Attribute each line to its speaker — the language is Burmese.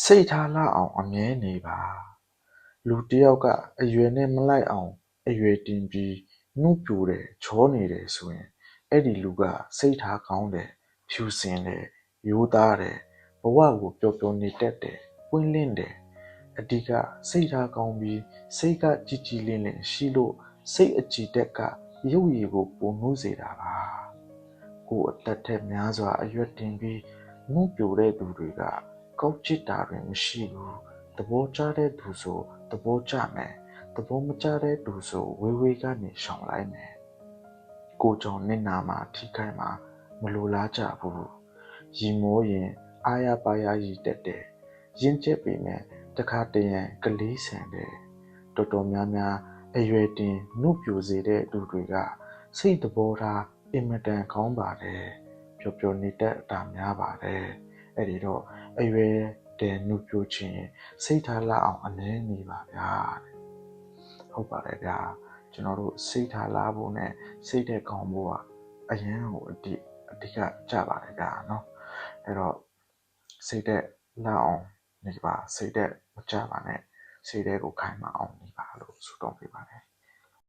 Speaker 1: စိတ်ထားလှအောင်အမြဲနေပါလူတစ်ယောက်ကအရွယ်နဲ့မလိုက်အောင်အရွယ်တင်ပြီးနှုတ်ပြိုတယ်ချောနေတယ်ဆိုရင်အဲ့ဒီလူကစိတ်ထားကောင်းတယ်ဖြူစင်တယ်ရိုးသားတယ်ဘဝကိုပျော်ပျော်နေတတ်တယ်ပွင့်လင်းတယ်အဓိကစိတ်ထားကောင်းပြီးစိတ်ကကြည်ကြည်လင်းလင်းရှိလို့စိတ်အကြည်တက်ကရုပ်ရည်ကိုပုံနှိုးစေတာပါကိုယ်အသက်ထက်များစွာအရွယ်တင်ပြီးနှုတ်ပြိုတဲ့သူတွေကကောက်ချစ်တာတွေမရှိဘူးသဘောကျတဲ့သူဆိုသဘောကျမယ်သဘောမကျတဲ့သူဆိုဝေးဝေးကနေရှောင်လိုက်မယ်ကိုကြောင့်နစ်နာမှာထိခိုက်မှာမလိုလားကြဘူးရီမိုးရင်အာရပါရရည်တက်တယ်ရင်းကျက်ပေမဲ့တခါတရံကလေးဆန်တယ်တော်တော်များများအရွယ်တင်နှုတ်ပြိုစေတဲ့သူတွေကစိတ်သဘောထားအင်မတန်ကောင်းပါတယ်ပျော်ပျော်နေတတ်တာများပါတယ်အဲ့ဒီတော့အရွယ်တဲ့နှုတ်ပြိုခြင်းစိတ်ထားလှအောင်အမြဲနေပါဗျာဟုတ်ပါတယ်ဗျာကျွန်တော်တို့စိတ်ထားလှဖို့နဲ့စိတ်တဲ့ကောင်းဖို့ကအရန်ကိုအဓိကကြပါတယ်ဗျာနော်အဲ့တော့စိတ်တဲ့လှအောင်နေပါစိတ်တဲ့မကြပါနဲ့စိတ်တဲ့ကိုခိုင်မာအောင်နေပါလို့ဆုတောင်းပေးပါတယ်